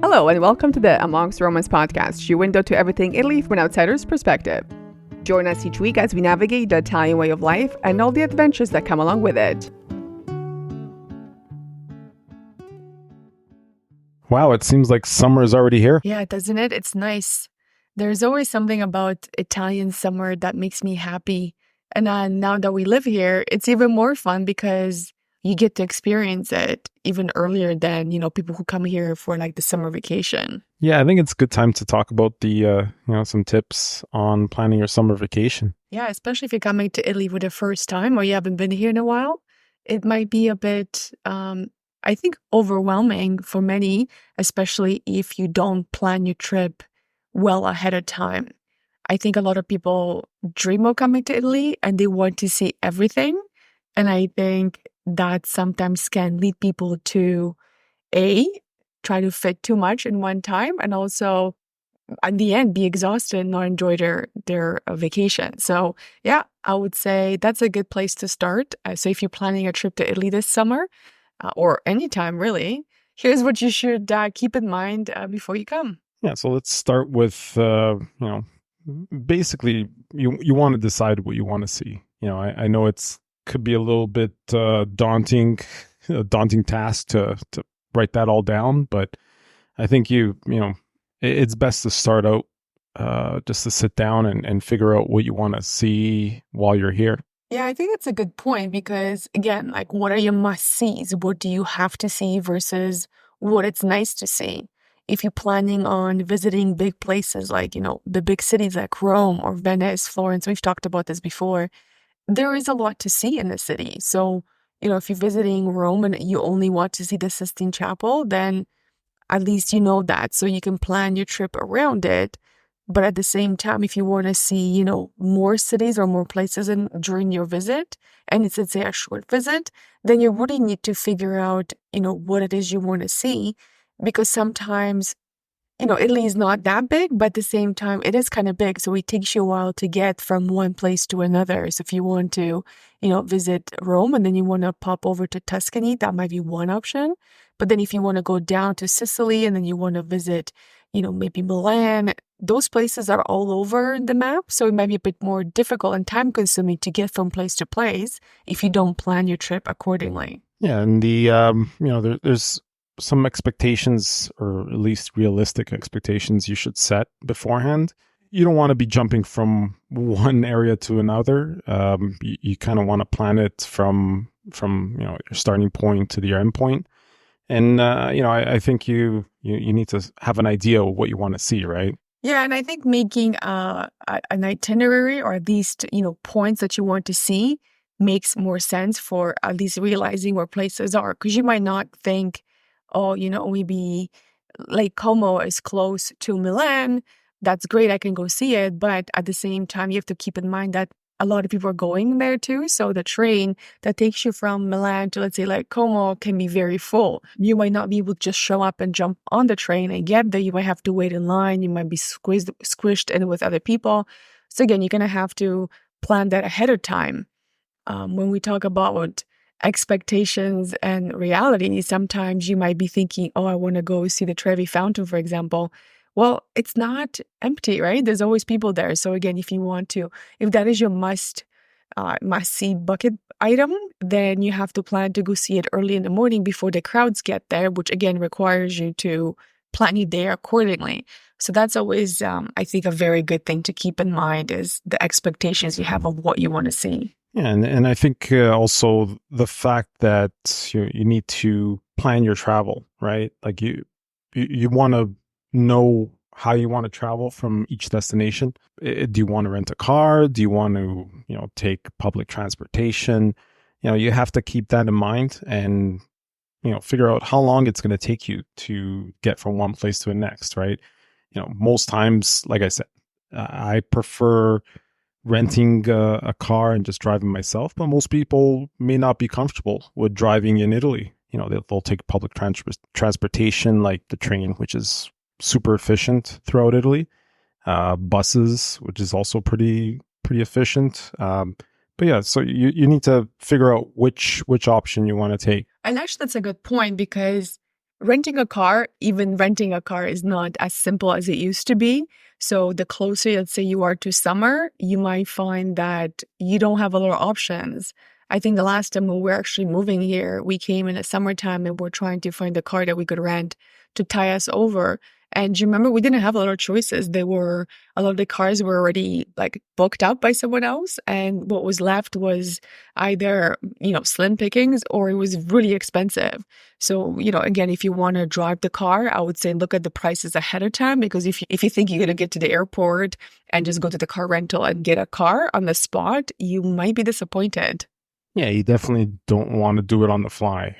Hello, and welcome to the Amongst Romance podcast, your window to everything Italy from an outsider's perspective. Join us each week as we navigate the Italian way of life and all the adventures that come along with it. Wow, it seems like summer is already here. Yeah, doesn't it? It's nice. There's always something about Italian summer that makes me happy. And now that we live here, it's even more fun because you get to experience it even earlier than, people who come here for like the summer vacation. Yeah, I think it's a good time to talk about the, some tips on planning your summer vacation. Yeah, especially if you're coming to Italy for the first time or you haven't been here in a while. It might be a bit, I think, overwhelming for many, especially if you don't plan your trip well ahead of time. I think a lot of people dream of coming to Italy and they want to see everything. And I think that sometimes can lead people to try to fit too much in one time, and also at the end be exhausted and not enjoy their vacation. So yeah, I would say that's a good place to start. So if you're planning a trip to Italy this summer or anytime really, here's what you should keep in mind before you come. Yeah, so let's start with basically you want to decide what you want to see. I know could be a little bit daunting task to write that all down, but I think it's best to start out just to sit down and figure out what you want to see while you're here. Yeah, I think that's a good point because, again, like, what are your must-sees? What do you have to see versus what it's nice to see? If you're planning on visiting big places like, the big cities like Rome or Venice, Florence, we've talked about this before, there is a lot to see in the city. So, if you're visiting Rome and you only want to see the Sistine Chapel, then at least you know that. So you can plan your trip around it. But at the same time, if you want to see, more cities or more places during your visit, and it's, let's say, a short visit, then you really need to figure out, what it is you want to see. Because sometimes, Italy is not that big, but at the same time, it is kind of big. So it takes you a while to get from one place to another. So if you want to, visit Rome and then you want to pop over to Tuscany, that might be one option. But then if you want to go down to Sicily and then you want to visit, maybe Milan, those places are all over the map. So it might be a bit more difficult and time consuming to get from place to place if you don't plan your trip accordingly. Yeah, and there's some expectations, or at least realistic expectations, you should set beforehand. You don't want to be jumping from one area to another. You kind of want to plan it from your starting point to your end point. And I think you need to have an idea of what you want to see, right? Yeah, and I think making an itinerary, or at least points that you want to see, makes more sense for at least realizing where places are, because you might not think, maybe Lake Como is close to Milan. That's great. I can go see it. But at the same time, you have to keep in mind that a lot of people are going there too. So the train that takes you from Milan to, let's say, Lake Como can be very full. You might not be able to just show up and jump on the train and get there. You might have to wait in line. You might be squished in with other people. So again, you're going to have to plan that ahead of time. When we talk about expectations and reality, sometimes you might be thinking, I want to go see the Trevi Fountain, for example. Well, it's not empty, right? There's always people there. So again, if that is your must-see bucket item, then you have to plan to go see it early in the morning before the crowds get there, which again requires you to plan your day accordingly. So that's always, I think, a very good thing to keep in mind is the expectations you have of what you want to see. Yeah, and I think also the fact that you need to plan your travel, right? Like you want to know how you want to travel from each destination. Do you want to rent a car? Do you want to, take public transportation? You have to keep that in mind and, figure out how long it's going to take you to get from one place to the next, right? Most times, like I said, I prefer renting a car and just driving myself, but most people may not be comfortable with driving in Italy. They'll take public transportation like the train, which is super efficient throughout Italy. Buses, which is also pretty efficient. But yeah, so you need to figure out which option you want to take. And actually, that's a good point because renting a car, even renting a car is not as simple as it used to be. So the closer, let's say, you are to summer, you might find that you don't have a lot of options. I think the last time when we were actually moving here, we came in the summertime and we're trying to find a car that we could rent to tie us over. And you remember, we didn't have a lot of choices. A lot of the cars were already like booked out by someone else. And what was left was either, slim pickings, or it was really expensive. So, again, if you want to drive the car, I would say look at the prices ahead of time, because if you think you're going to get to the airport and just go to the car rental and get a car on the spot, you might be disappointed. Yeah, you definitely don't want to do it on the fly.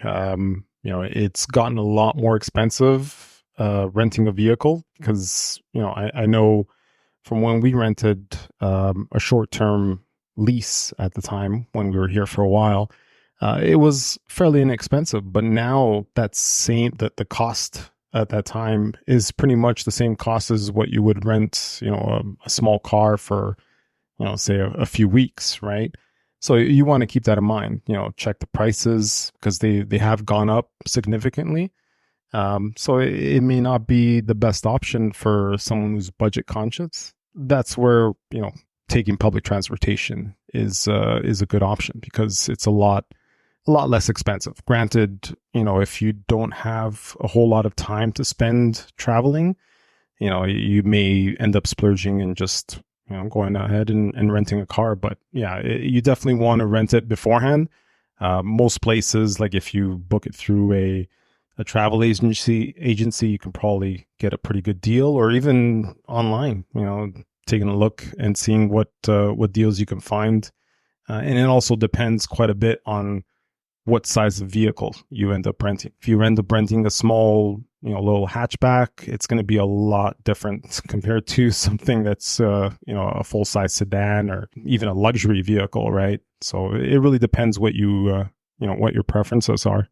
It's gotten a lot more expensive renting a vehicle, because I know from when we rented a short-term lease at the time when we were here for a while, it was fairly inexpensive. But now that the cost at that time is pretty much the same cost as what you would rent, a small car for, say a few weeks, right? So you want to keep that in mind. Check the prices, because they have gone up significantly. So it may not be the best option for someone who's budget conscious. That's where, taking public transportation is a good option, because it's a lot less expensive. Granted, if you don't have a whole lot of time to spend traveling, you may end up splurging and just, going ahead and renting a car. But yeah, you definitely want to rent it beforehand. Most places, like if you book it through a travel agency, you can probably get a pretty good deal, or even online, taking a look and seeing what deals you can find. And it also depends quite a bit on what size of vehicle you end up renting. If you end up renting a small, little hatchback, it's going to be a lot different compared to something that's, a full-size sedan or even a luxury vehicle, right? So it really depends what what your preferences are.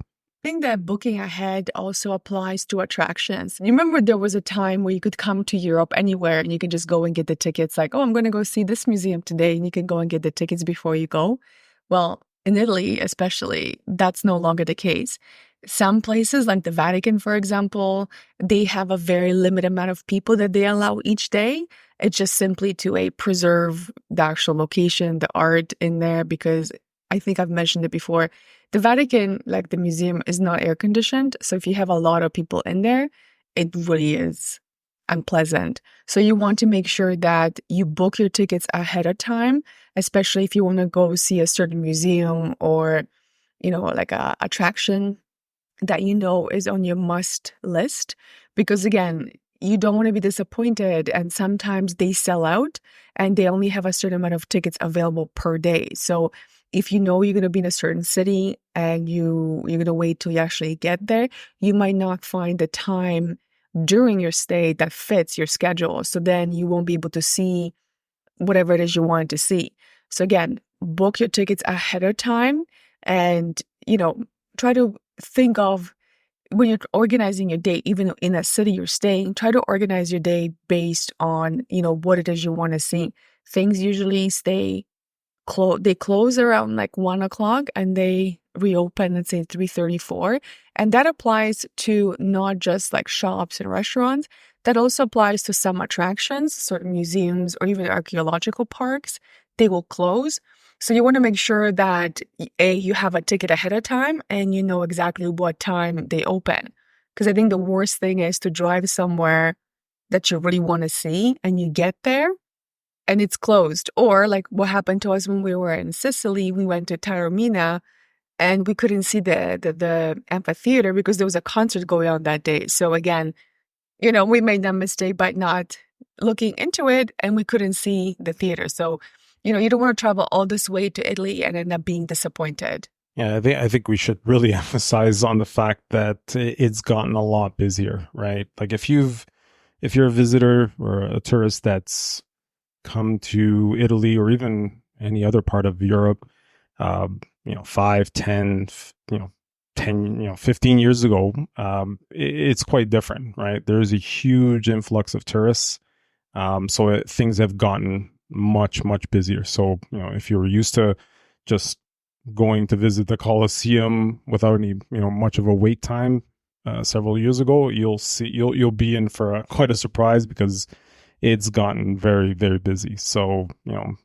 I think that booking ahead also applies to attractions. You remember there was a time where you could come to Europe anywhere and you could just go and get the tickets, like, oh, I'm going to go see this museum today, and you can go and get the tickets before you go. Well, in Italy, especially, that's no longer the case. Some places, like the Vatican, for example, they have a very limited amount of people that they allow each day. It's just simply to preserve the actual location, the art in there, because I think I've mentioned it before. The Vatican, like the museum, is not air conditioned. So if you have a lot of people in there, it really is unpleasant. So you want to make sure that you book your tickets ahead of time, especially if you want to go see a certain museum or, like a attraction that is on your must list. Because again, you don't want to be disappointed. And sometimes they sell out and they only have a certain amount of tickets available per day. So if you're going to be in a certain city and you're going to wait till you actually get there, you might not find the time during your stay that fits your schedule. So then you won't be able to see whatever it is you want to see. So again, book your tickets ahead of time and, try to think of when you're organizing your day, even in a city you're staying, try to organize your day based on, what it is you want to see. Things usually they close around like 1:00 and they reopen at say 3:34. And that applies to not just like shops and restaurants. That also applies to some attractions, certain museums, or even archaeological parks. They will close. So you want to make sure that you have a ticket ahead of time and you know exactly what time they open. Because I think the worst thing is to drive somewhere that you really want to see and you get there and it's closed. Or like what happened to us when we were in Sicily, we went to Taormina and we couldn't see the amphitheater because there was a concert going on that day. So again, we made that mistake by not looking into it and we couldn't see the theater. So, you don't want to travel all this way to Italy and end up being disappointed. Yeah, I think we should really emphasize on the fact that it's gotten a lot busier, right? Like if you're a visitor or a tourist that's come to Italy or even any other part of Europe, 5, 10, 10, 15 years ago, it's quite different, right? There's a huge influx of tourists. So things have gotten much, much busier. So, if you're used to just going to visit the Colosseum without any, much of a wait time, several years ago, you'll be in for quite a surprise because it's gotten very, very busy. So,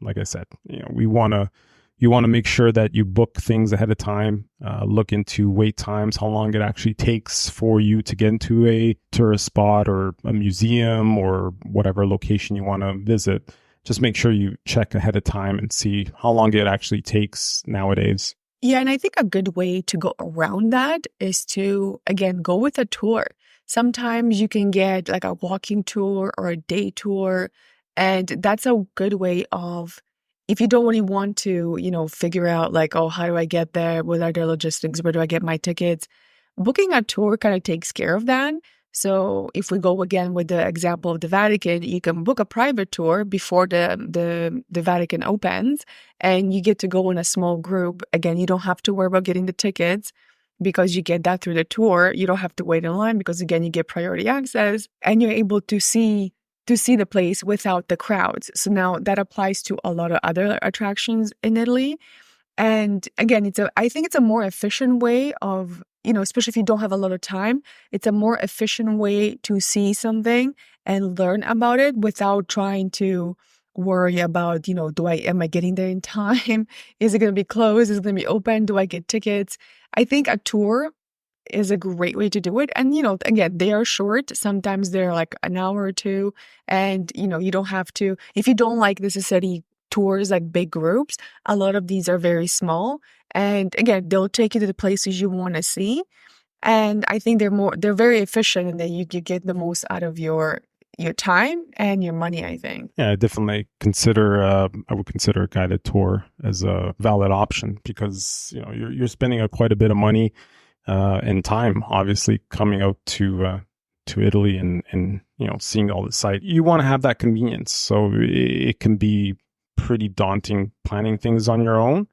like I said, you want to make sure that you book things ahead of time, look into wait times, how long it actually takes for you to get into a tourist spot or a museum or whatever location you want to visit. Just make sure you check ahead of time and see how long it actually takes nowadays. Yeah, and I think a good way to go around that is to, again, go with a tour. Sometimes you can get like a walking tour or a day tour, and that's a good way of, if you don't really want to, figure out like, oh, how do I get there? What are the logistics? Where do I get my tickets? Booking a tour kind of takes care of that. So if we go again with the example of the Vatican, you can book a private tour before the Vatican opens, and you get to go in a small group. Again, you don't have to worry about getting the tickets because you get that through the tour. You don't have to wait in line because, again, you get priority access, and you're able to see the place without the crowds. So now that applies to a lot of other attractions in Italy. And again, I think it's a more efficient way of, especially if you don't have a lot of time, it's a more efficient way to see something and learn about it without trying to worry about, am I getting there in time? Is it going to be closed? Is it going to be open? Do I get tickets? I think a tour is a great way to do it. And, again, they are short. Sometimes they're like an hour or two. And, you don't have to, if you don't like necessarily tours like big groups, a lot of these are very small. And again, they'll take you to the places you want to see. And I think they're very efficient, and that you get the most out of your time and your money, I think. Yeah, I definitely I would consider a guided tour as a valid option because, you're spending quite a bit of money and time, obviously, coming out to Italy and seeing all the sight. You want to have that convenience. So it can be pretty daunting planning things on your own.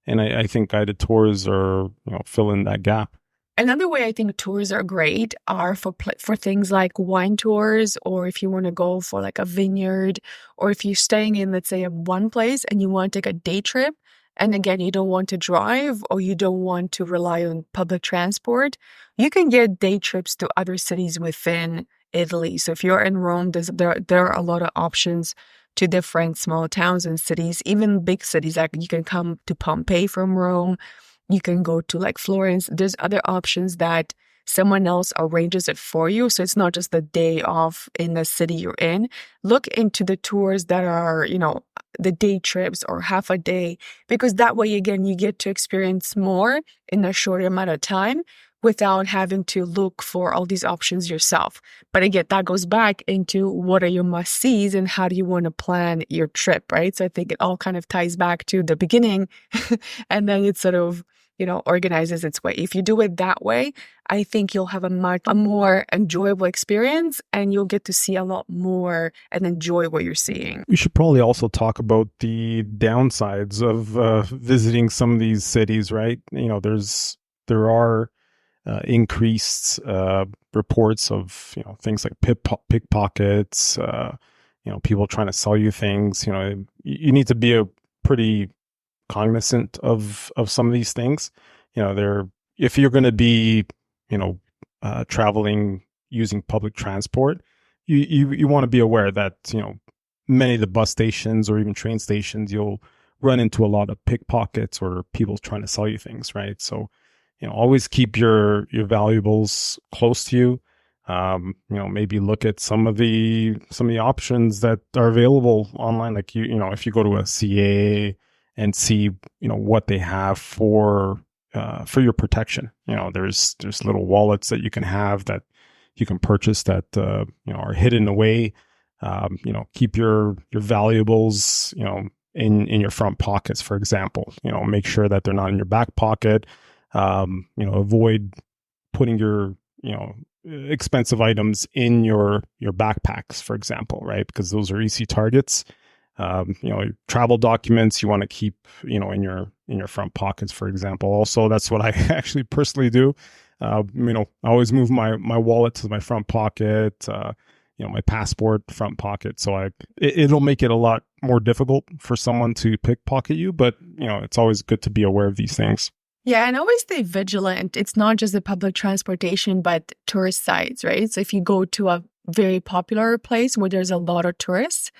And I think guided tours are, fill in that gap. Another way I think tours are great are for things like wine tours, or if you want to go for like a vineyard, or if you're staying in, let's say, one place and you want to take a day trip. And again, you don't want to drive or you don't want to rely on public transport. You can get day trips to other cities within Italy. So if you're in Rome, there are a lot of options to different small towns and cities, even big cities. Like you can come to Pompeii from Rome. You can go to like Florence. There's other options that someone else arranges it for you. So it's not just the day off in the city you're in. Look into the tours that are, the day trips or half a day, because that way, again, you get to experience more in a shorter amount of time without having to look for all these options yourself. But again, that goes back into what are your must-sees and how do you want to plan your trip, right? So I think it all kind of ties back to the beginning and then it sort of, organizes its way. If you do it that way, I think you'll have a more enjoyable experience and you'll get to see a lot more and enjoy what you're seeing. We should probably also talk about the downsides of visiting some of these cities, right? There are increased reports of things like pickpockets, people trying to sell you things. You need to be a pretty cognizant of some of these things. If you're going to be traveling using public transport, you want to be aware that many of the bus stations or even train stations, you'll run into a lot of pickpockets or people trying to sell you things, right? So always keep your valuables close to you. Maybe look at some of the options that are available online. Like if you go to a CA and see what they have for your protection. There's little wallets that you can have that you can purchase that are hidden away. Keep your valuables in your front pockets, for example. Make sure that they're not in your back pocket. Avoid putting your expensive items in your backpacks, for example, right? Because those are easy targets. Travel documents you want to keep in your front pockets, for example. Also, that's what I actually personally do. I always move my wallet to my front pocket, my passport front pocket. So it'll make it a lot more difficult for someone to pickpocket you, but it's always good to be aware of these things. Yeah, and always stay vigilant. It's not just the public transportation, but tourist sites, right? So if you go to a very popular place where there's a lot of tourists,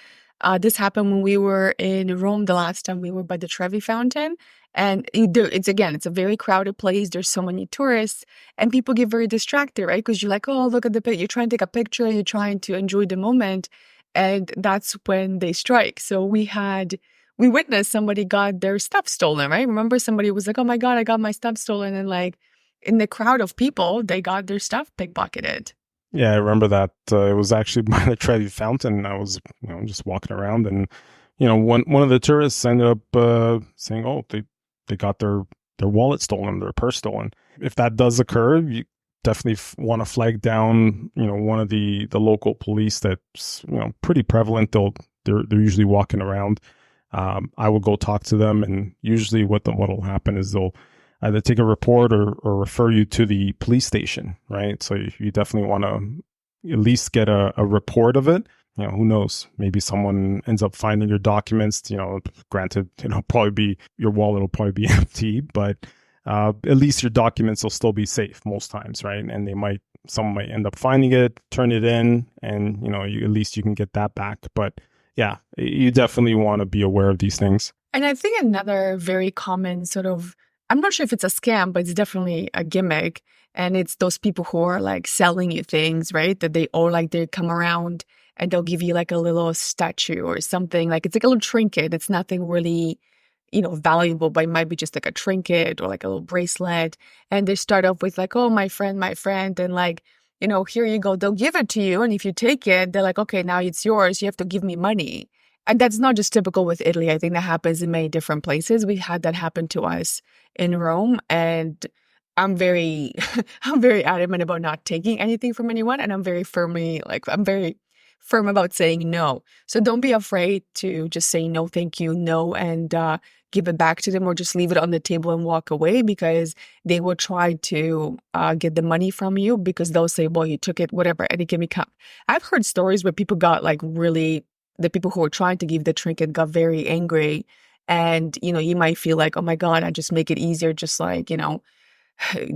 this happened when we were in Rome the last time we were by the Trevi Fountain. And it's a very crowded place. There's so many tourists, and people get very distracted, right? Because you're like, oh, look at the picture. You're trying to take a picture. You're trying to enjoy the moment. And that's when they strike. So we witnessed somebody got their stuff stolen, right? Remember, somebody was like, oh my God, I got my stuff stolen. And like in the crowd of people, they got their stuff pickpocketed. Yeah, I remember that. It was actually by the Trevi Fountain. I was, just walking around, and one of the tourists ended up saying, "Oh, they got their wallet stolen, their purse stolen." If that does occur, you definitely want to flag down, one of the local police. That's pretty prevalent. They're usually walking around. I will go talk to them, and usually what'll happen is they'll either take a report or refer you to the police station, right? So you definitely want to at least get a report of it. Who knows? Maybe someone ends up finding your documents. Granted, your wallet will probably be empty, but at least your documents will still be safe most times, right? And someone might end up finding it, turn it in, and at least you can get that back. But yeah, you definitely want to be aware of these things. And I think another very common sort of, I'm not sure if it's a scam, but it's definitely a gimmick. And it's those people who are like selling you things, right? That they come around and they'll give you like a little statue or something. Like it's like a little trinket. It's nothing really, valuable, but it might be just like a trinket or like a little bracelet. And they start off with like, oh, my friend. And like, here you go. They'll give it to you. And if you take it, they're like, okay, now it's yours. You have to give me money. And that's not just typical with Italy. I think that happens in many different places. We had that happen to us in Rome. And I'm very adamant about not taking anything from anyone. And I'm very firm about saying no. So don't be afraid to just say no, thank you, no, and give it back to them, or just leave it on the table and walk away, because they will try to get the money from you, because they'll say, well, you took it, whatever, and it can become. I've heard stories where people got like really, the people who were trying to give the trinket got very angry. And, you might feel like, oh my God, I just make it easier. Just like,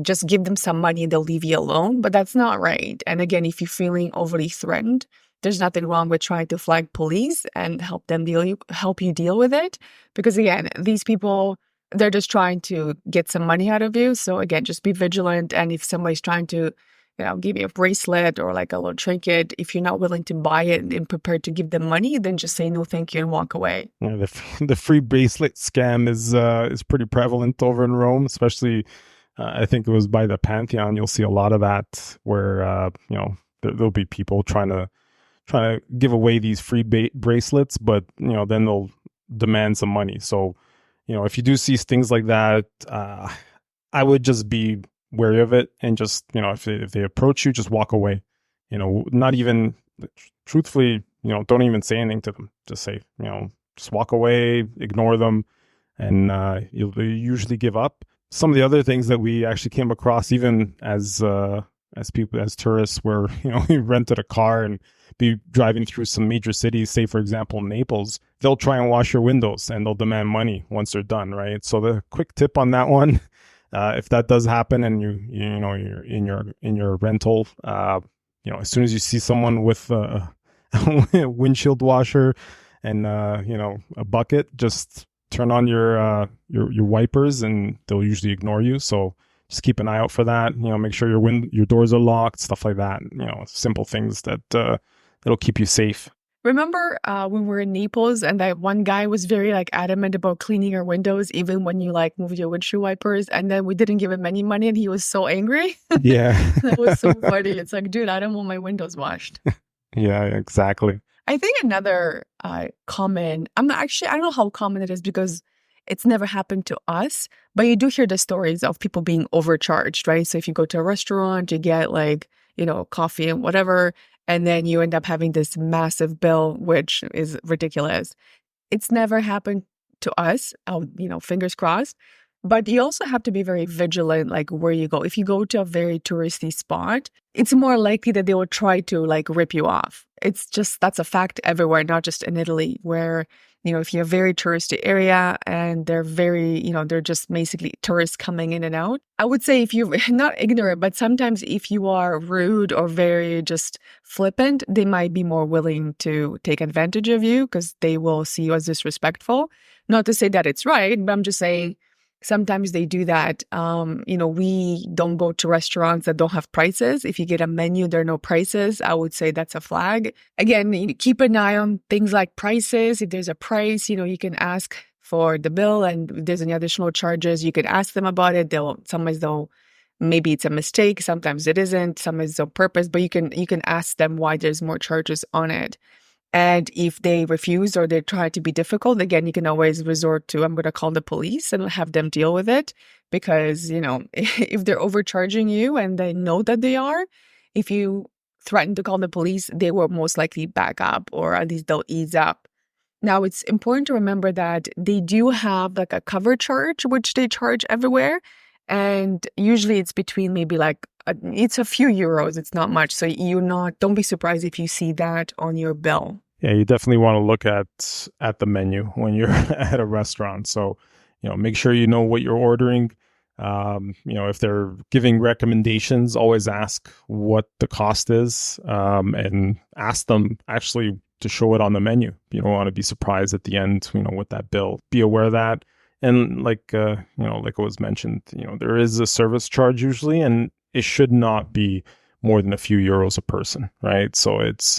just give them some money and they'll leave you alone. But that's not right. And again, if you're feeling overly threatened, there's nothing wrong with trying to flag police and help you deal with it. Because again, these people, they're just trying to get some money out of you. So again, just be vigilant. And if somebody's trying to, give you a bracelet or like a little trinket, if you're not willing to buy it and prepared to give them money, then just say no, thank you, and walk away. Yeah, the free bracelet scam is pretty prevalent over in Rome, especially. I think it was by the Pantheon. You'll see a lot of that, where there'll be people trying to give away these free bracelets, but then they'll demand some money. So if you do see things like that, I would just be wary of it, and just if they approach you, just walk away. Not even, truthfully, don't even say anything to them. Just say, just walk away, ignore them, and you'll usually give up. Some of the other things that we actually came across, even as tourists, where we rented a car and be driving through some major cities, say for example Naples, they'll try and wash your windows and they'll demand money once they're done, right? So the quick tip on that one, if that does happen and you're in your rental, as soon as you see someone with a windshield washer and a bucket, just turn on your wipers, and they'll usually ignore you. So just keep an eye out for that. Make sure your doors are locked, stuff like that. Simple things that that'll keep you safe. Remember when we were in Naples, and that one guy was very like adamant about cleaning our windows, even when you like moved your windshield wipers, and then we didn't give him any money, and he was so angry. Yeah, that was so funny. It's like, dude, I don't want my windows washed. Yeah, exactly. I think another common, I don't know how common it is, because it's never happened to us, but you do hear the stories of people being overcharged, right? So if you go to a restaurant, you get like, coffee and whatever, and then you end up having this massive bill, which is ridiculous. It's never happened to us, fingers crossed. But you also have to be very vigilant, like where you go. If you go to a very touristy spot, it's more likely that they will try to like rip you off. It's just, that's a fact everywhere, not just in Italy, where, if you're a very touristy area and they're they're just basically tourists coming in and out. I would say if you're not ignorant, but sometimes if you are rude or very just flippant, they might be more willing to take advantage of you because they will see you as disrespectful. Not to say that it's right, but I'm just saying sometimes they do that. We don't go to restaurants that don't have prices. If you get a menu, there are no prices. I would say that's a flag. Again, keep an eye on things like prices. If there's a price, you can ask for the bill, and if there's any additional charges, you can ask them about it. Sometimes maybe it's a mistake. Sometimes it isn't. Sometimes it's on purpose, but you can ask them why there's more charges on it. And if they refuse or they try to be difficult, again, you can always resort to, I'm going to call the police and have them deal with it. Because, if they're overcharging you and they know that they are, if you threaten to call the police, they will most likely back up, or at least they'll ease up. Now, it's important to remember that they do have like a cover charge, which they charge everywhere. And usually it's between maybe it's a few euros. It's not much. So don't be surprised if you see that on your bill. Yeah, you definitely want to look at the menu when you're at a restaurant. So, make sure you know what you're ordering. If they're giving recommendations, always ask what the cost is, and ask them actually to show it on the menu. You don't want to be surprised at the end, with that bill. Be aware of that. And like it was mentioned, there is a service charge usually, and it should not be more than a few euros a person, right? So it's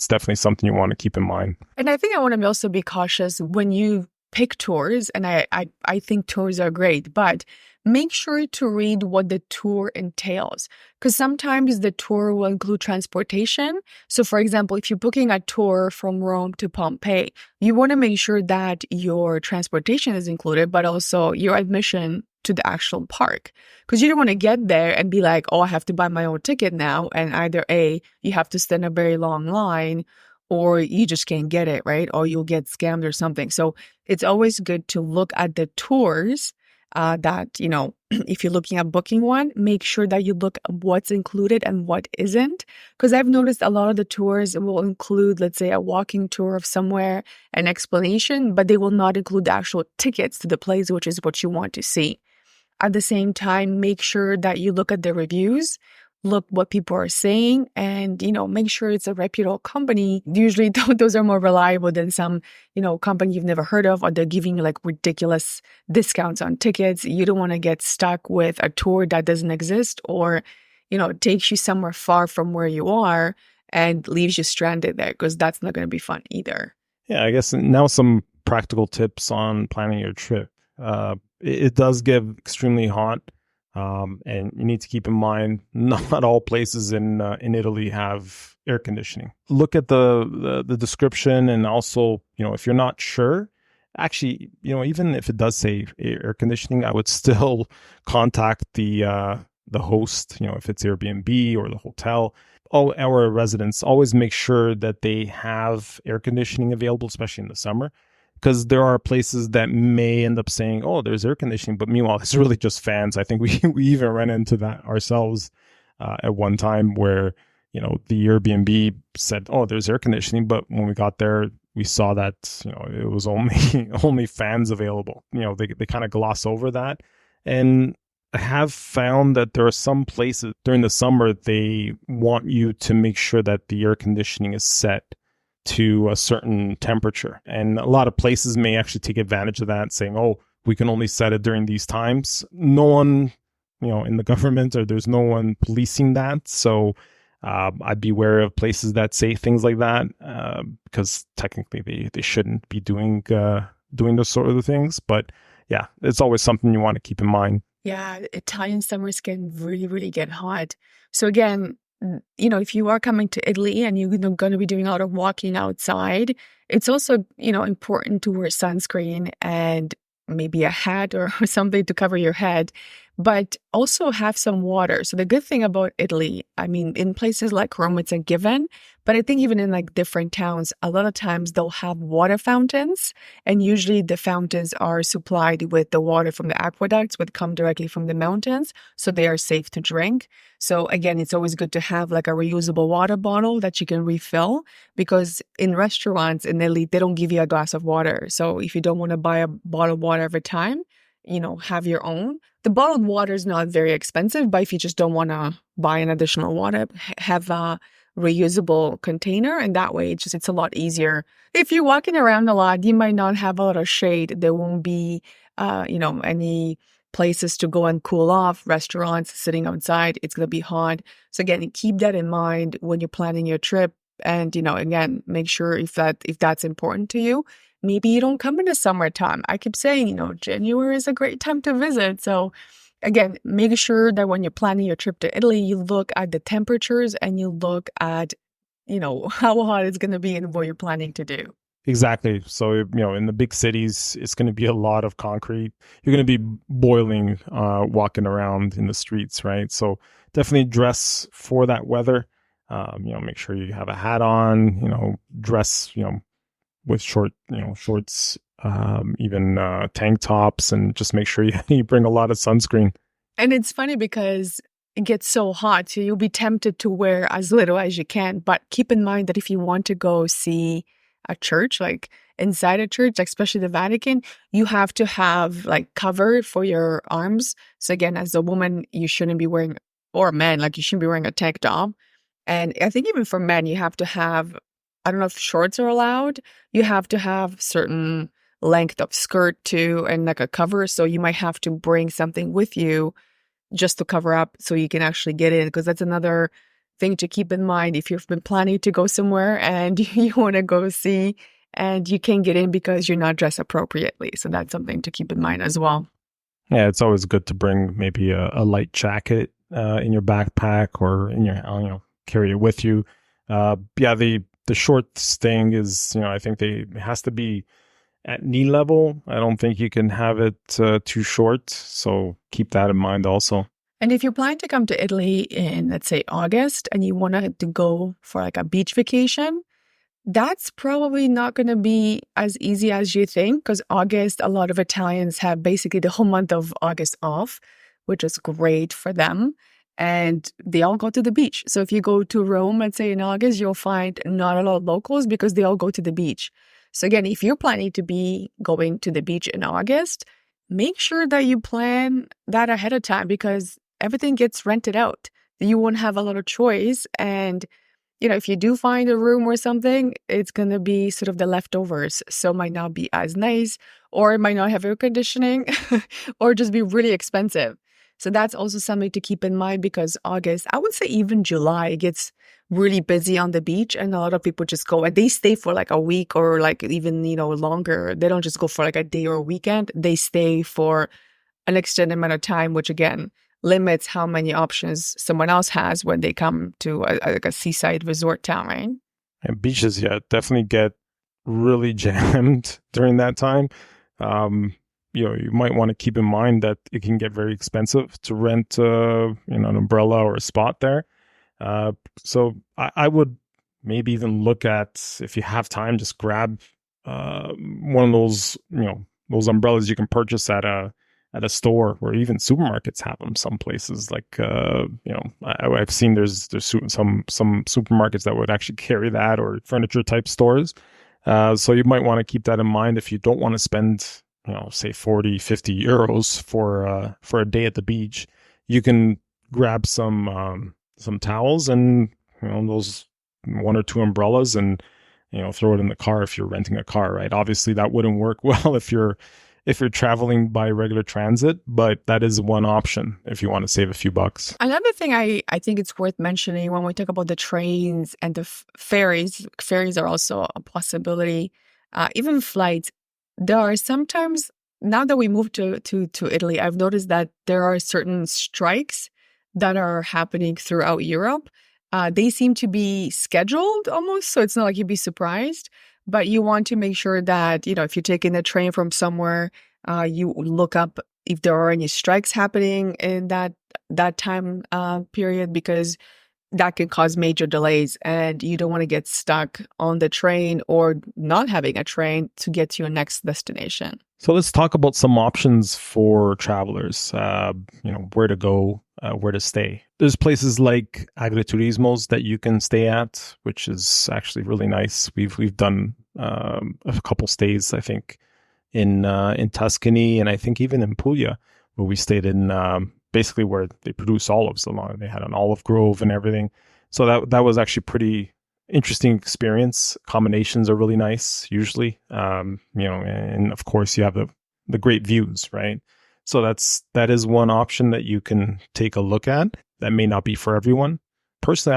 definitely something you want to keep in mind. And I think I want to also be cautious when you pick tours, and I think tours are great, but make sure to read what the tour entails, because sometimes the tour will include transportation. So for example, if you're booking a tour from Rome to Pompeii, you want to make sure that your transportation is included, but also your admission to the actual park, because you don't want to get there and be like, oh, I have to buy my own ticket now. And either A, you have to stand a very long line, or you just can't get it, right? Or you'll get scammed or something. So it's always good to look at the tours that, if you're looking at booking one, make sure that you look at what's included and what isn't. Because I've noticed a lot of the tours will include, let's say, a walking tour of somewhere, an explanation, but they will not include the actual tickets to the place, which is what you want to see. At the same time, make sure that you look at the reviews, look what people are saying, and, make sure it's a reputable company. Usually those are more reliable than some, company you've never heard of, or they're giving you ridiculous discounts on tickets. You don't want to get stuck with a tour that doesn't exist, or, takes you somewhere far from where you are and leaves you stranded there, because that's not going to be fun either. Yeah, I guess now some practical tips on planning your trip. It does get extremely hot. And you need to keep in mind, not all places in Italy have air conditioning. Look at the description, and also, if you're not sure, actually, even if it does say air conditioning, I would still contact the host. If it's Airbnb or the hotel, all our residents, always make sure that they have air conditioning available, especially in the summer. Because there are places that may end up saying, oh, there's air conditioning, but meanwhile, it's really just fans. I think we even ran into that ourselves at one time where, the Airbnb said, oh, there's air conditioning. But when we got there, we saw that, it was only fans available. They kind of gloss over that. And I have found that there are some places during the summer, they want you to make sure that the air conditioning is set to a certain temperature. And a lot of places may actually take advantage of that, saying, oh, we can only set it during these times. No one, in the government, or there's no one policing that. So I'd be wary of places that say things like that, because technically they shouldn't be doing those sort of things. But yeah, it's always something you want to keep in mind. Yeah, Italian summers can really, really get hot. So again, if you are coming to Italy and you're going to be doing a lot of walking outside, it's also, important to wear sunscreen and maybe a hat or something to cover your head. but also have some water. So the good thing about Italy, I mean, in places like Rome, it's a given, but I think even in like different towns, a lot of times they'll have water fountains, and usually the fountains are supplied with the water from the aqueducts, would come directly from the mountains, so they are safe to drink. So again, it's always good to have like a reusable water bottle that you can refill, because in restaurants in Italy, they don't give you a glass of water. So if you don't want to buy a bottle of water every time, have your own. The bottled water is not very expensive, but if you just don't want to buy an additional water, have a reusable container, and that way it's a lot easier. If you're walking around a lot, you might not have a lot of shade. There won't be any places to go and cool off, restaurants, sitting outside, it's going to be hot. So again, keep that in mind when you're planning your trip. And, again, make sure if that's important to you. Maybe you don't come in the summertime. I keep saying, January is a great time to visit. So again, make sure that when you're planning your trip to Italy, you look at the temperatures and you look at, how hot it's going to be and what you're planning to do. Exactly. So, in the big cities, it's going to be a lot of concrete. You're going to be boiling, walking around in the streets, right? So definitely dress for that weather. Make sure you have a hat on, dress, with shorts, even tank tops, and just make sure you bring a lot of sunscreen. And it's funny because it gets so hot, so you'll be tempted to wear as little as you can. But keep in mind that if you want to go see a church, like inside a church, especially the Vatican, you have to have like cover for your arms. So again, as a woman, you shouldn't be wearing, or a man, like you shouldn't be wearing a tank top. And I think even for men, you have to have, I don't know if shorts are allowed. You have to have certain length of skirt too, and like a cover. So you might have to bring something with you just to cover up so you can actually get in, because that's another thing to keep in mind if you've been planning to go somewhere and you want to go see and you can't get in because you're not dressed appropriately. So that's something to keep in mind as well. Yeah, it's always good to bring maybe a light jacket in your backpack or in your, carry it with you. The shorts thing is, I think it has to be at knee level. I don't think you can have it too short. So keep that in mind also. And if you're planning to come to Italy in, let's say, August, and you want to go for like a beach vacation, that's probably not going to be as easy as you think, because August, a lot of Italians have basically the whole month of August off, which is great for them. And they all go to the beach. So if you go to Rome, let's say in August, you'll find not a lot of locals because they all go to the beach. So again, if you're planning to be going to the beach in August, make sure that you plan that ahead of time, because everything gets rented out. You won't have a lot of choice. And, if you do find a room or something, it's going to be sort of the leftovers. So it might not be as nice, or it might not have air conditioning, or just be really expensive. So that's also something to keep in mind, because August, I would say even July, it gets really busy on the beach, and a lot of people just go and they stay for like a week or like even, longer. They don't just go for like a day or a weekend. They stay for an extended amount of time, which again limits how many options someone else has when they come to a seaside resort town, right? And beaches, definitely get really jammed during that time. You might want to keep in mind that it can get very expensive to rent, an umbrella or a spot there. So I would maybe even look at, if you have time, just grab one of those, those umbrellas you can purchase at a store, or even supermarkets have them. Some places, like I've seen there's some supermarkets that would actually carry that, or furniture type stores. So you might want to keep that in mind if you don't want to spend, say 40, 50 euros for a day at the beach. You can grab some towels and, those one or two umbrellas, and, throw it in the car if you're renting a car, right? Obviously that wouldn't work well if you're traveling by regular transit, but that is one option if you want to save a few bucks. Another thing I think it's worth mentioning when we talk about the trains and the ferries are also a possibility, even flights. There are sometimes, now that we moved to Italy, I've noticed that there are certain strikes that are happening throughout Europe. They seem to be scheduled almost, so it's not like you'd be surprised. But you want to make sure that, if you're taking a train from somewhere, you look up, if there are any strikes happening in that time period, because that can cause major delays and you don't want to get stuck on the train or not having a train to get to your next destination. So let's talk about some options for travelers, where to go, where to stay. There's places like agriturismos that you can stay at, which is actually really nice. We've done a couple stays, I think, in Tuscany, and I think even in Puglia, where we stayed in basically where they produce olives along. They had an olive grove and everything. So that was actually pretty interesting experience. Combinations are really nice usually. And of course you have the great views, right? So that is one option that you can take a look at. That may not be for everyone. Personally,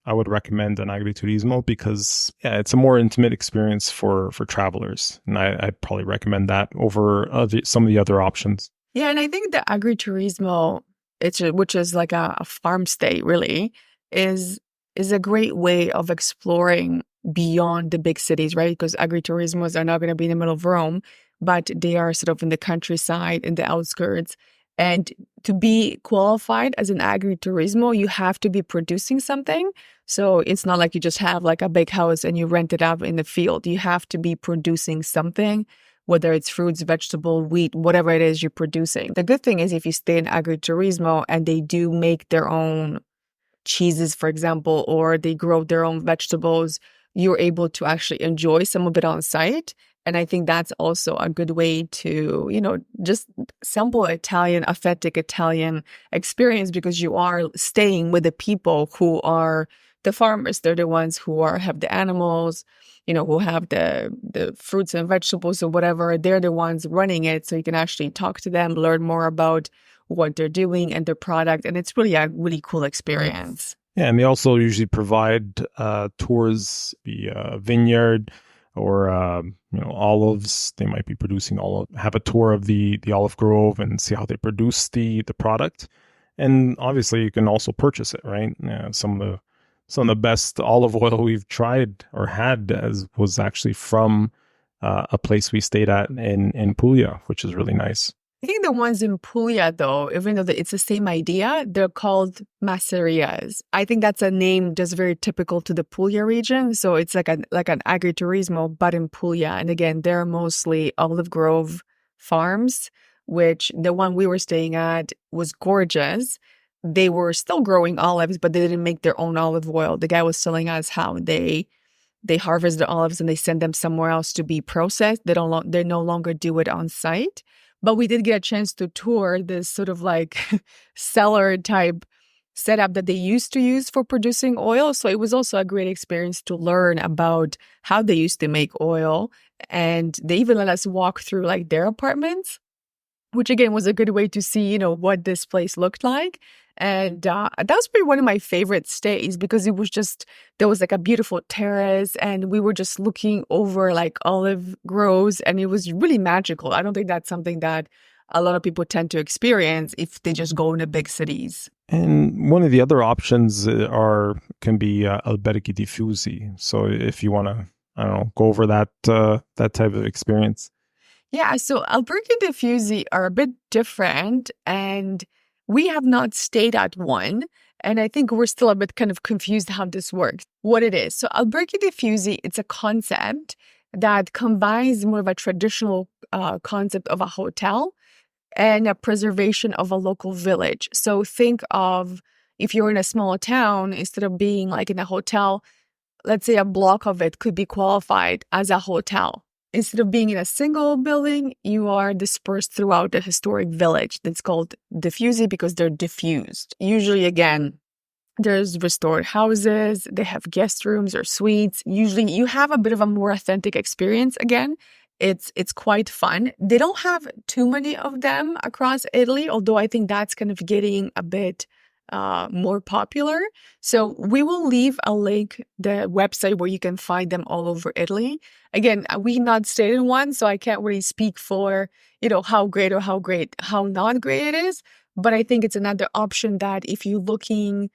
I would recommend an agriturismo because it's a more intimate experience for travelers. And I'd probably recommend that over some of the other options. Yeah, and I think the agriturismo, which is like a farm stay really, is a great way of exploring beyond the big cities, right? Because agriturismos are not going to be in the middle of Rome, but they are sort of in the countryside, in the outskirts. And to be qualified as an agriturismo, you have to be producing something. So it's not like you just have like a big house and you rent it out in the field. You have to be producing something, whether it's fruits, vegetable, wheat, whatever it is you're producing. The good thing is if you stay in agriturismo and they do make their own cheeses, for example, or they grow their own vegetables, you're able to actually enjoy some of it on site. And I think that's also a good way to, just sample authentic Italian experience, because you are staying with the people who are the farmers. They're the ones who have the animals, who have the fruits and vegetables or whatever. They're the ones running it. So you can actually talk to them, learn more about what they're doing and their product. And it's really a really cool experience. Yeah, and they also usually provide tours, the vineyard or olives. They might be producing have a tour of the olive grove and see how they produce the product. And obviously, you can also purchase it, right? Some of the best olive oil we've tried or had was actually from a place we stayed at in Puglia, which is really nice. I think the ones in Puglia, though, even though it's the same idea, they're called masserias. I think that's a name just very typical to the Puglia region. So it's like an agriturismo, but in Puglia. And again, they're mostly olive grove farms, which the one we were staying at was gorgeous. They were still growing olives, but they didn't make their own olive oil. The guy was telling us how they harvest the olives and they send them somewhere else to be processed. They no longer do it on site. But we did get a chance to tour this sort of like cellar type setup that they used to use for producing oil. So it was also a great experience to learn about how they used to make oil. And they even let us walk through like their apartments, which again was a good way to see, what this place looked like. And that was probably one of my favorite stays, because there was like a beautiful terrace and we were just looking over like olive groves, and it was really magical. I don't think that's something that a lot of people tend to experience if they just go into big cities. And one of the other options can be alberghi diffusi. So if you want to, go over that type of experience. Yeah, so alberghi diffusi are a bit different, and we have not stayed at one, and I think we're still a bit kind of confused how this works, what it is. So alberghi diffusi, it's a concept that combines more of a traditional concept of a hotel and a preservation of a local village. So think of if you're in a small town, instead of being like in a hotel, let's say a block of it could be qualified as a hotel. Instead of being in a single building, you are dispersed throughout the historic village. That's called diffusi because they're diffused. Usually, again, there's restored houses, they have guest rooms or suites. Usually you have a bit of a more authentic experience. Again, it's quite fun. They don't have too many of them across Italy, although I think that's kind of getting a bit more popular. So we will leave a link, the website where you can find them all over Italy. Again, we not stayed in one, so I can't really speak for, how great or how not great it is. But I think it's another option that if you're looking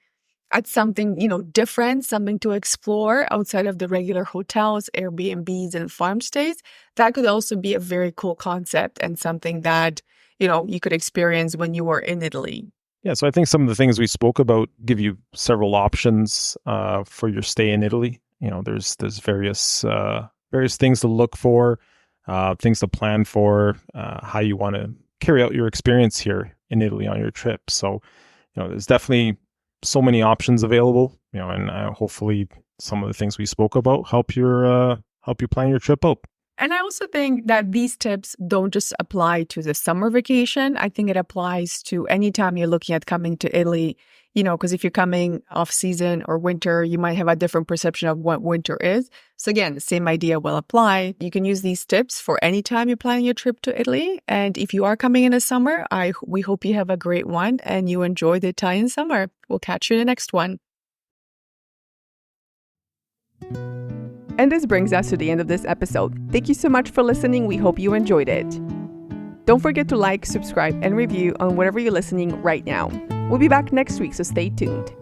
at something, different, something to explore outside of the regular hotels, Airbnbs, and farm stays, that could also be a very cool concept and something that, you could experience when you were in Italy. Yeah, so I think some of the things we spoke about give you several options for your stay in Italy. There's various things to look for, things to plan for, how you want to carry out your experience here in Italy on your trip. So, there's definitely so many options available. And hopefully some of the things we spoke about help you plan your trip out. And I also think that these tips don't just apply to the summer vacation. I think it applies to any time you're looking at coming to Italy, because if you're coming off season or winter, you might have a different perception of what winter is. So again, the same idea will apply. You can use these tips for any time you're planning your trip to Italy. And if you are coming in the summer, we hope you have a great one and you enjoy the Italian summer. We'll catch you in the next one. And this brings us to the end of this episode. Thank you so much for listening. We hope you enjoyed it. Don't forget to like, subscribe, and review on whatever you're listening right now. We'll be back next week, so stay tuned.